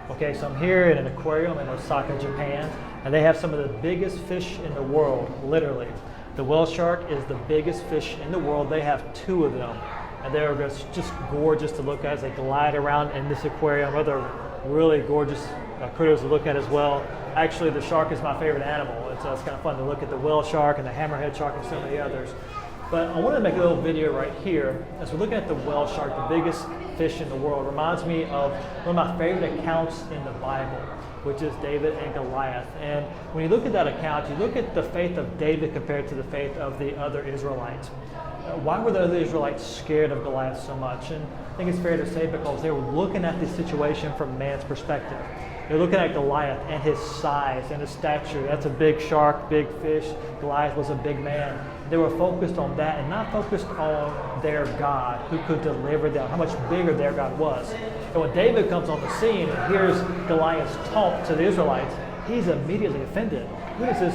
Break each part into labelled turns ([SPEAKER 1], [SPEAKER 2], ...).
[SPEAKER 1] Okay, so I'm here in an aquarium in Osaka, Japan, and they have some of the biggest fish in the world, literally. The whale shark is the biggest fish in the world. They have 2 of them, and they're just gorgeous to look at as they glide around in this aquarium. Other really gorgeous critters to look at as well. Actually, the shark is my favorite animal, and so it's kind of fun to look at the whale shark and the hammerhead shark and so many others. But I wanted to make a little video right here as we're looking at the whale shark, the biggest fish in the world. It reminds me of one of my favorite accounts in the Bible, which is David and Goliath. And when you look at that account, you look at the faith of David compared to the faith of the other Israelites. Why were the other Israelites scared of Goliath so much? And I think it's fair to say because they were looking at the situation from man's perspective. They're looking at Goliath and his size and his stature. That's a big shark, big fish. Goliath was a big man. They were focused on that and not focused on their God who could deliver them, how much bigger their God was. And when David comes on the scene and hears Goliath's taunt to the Israelites, he's immediately offended. Who does this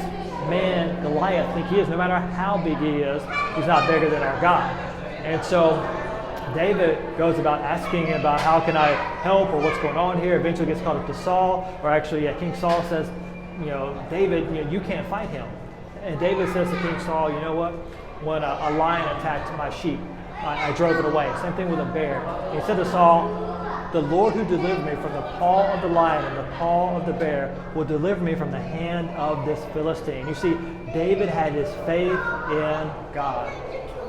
[SPEAKER 1] man Goliath think he is? No matter how big he is, he's not bigger than our God. And so David goes about asking about how can I help or what's going on here. Eventually gets called up to Saul, or actually King Saul says, David, you can't fight him. And David says to King Saul, you know what? When a lion attacked my sheep, I drove it away. Same thing with a bear. And he said to Saul, the Lord who delivered me from the paw of the lion and the paw of the bear will deliver me from the hand of this Philistine. You see, David had his faith in God.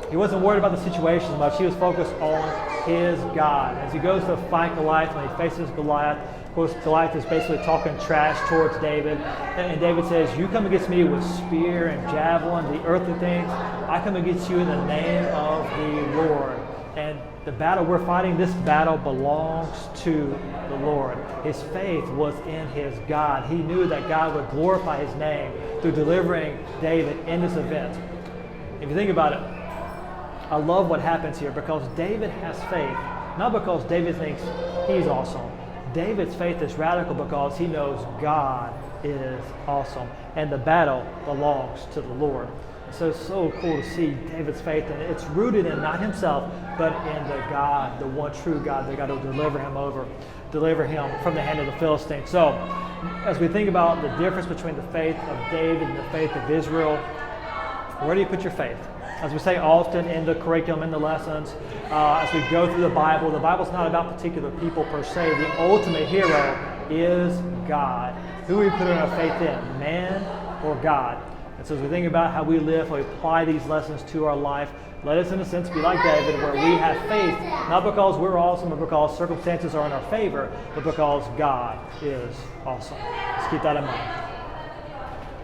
[SPEAKER 1] He wasn't worried about the situation much. He was focused on his God. As he goes to fight Goliath, when he faces Goliath, of course, Goliath is basically talking trash towards David. And David says, you come against me with spear and javelin, the earthly things. I come against you in the name of the Lord. And the battle we're fighting, this battle belongs to the Lord. His faith was in his God. He knew that God would glorify his name through delivering David in this event. If you think about it, I love what happens here because David has faith, not because David thinks he's awesome. David's faith is radical because he knows God is awesome and the battle belongs to the Lord. So it's so cool to see David's faith, and it's rooted in not himself, but in the God, the one true God, that God will deliver him from the hand of the Philistine. So as we think about the difference between the faith of David and the faith of Israel, where do you put your faith? As we say often in the curriculum, in the lessons, as we go through the Bible's not about particular people per se. The ultimate hero is God. Who are we putting our faith in, man or God? And so as we think about how we live, how we apply these lessons to our life, let us in a sense be like David, where we have faith, not because we're awesome or because circumstances are in our favor, but because God is awesome. Let's keep that in mind.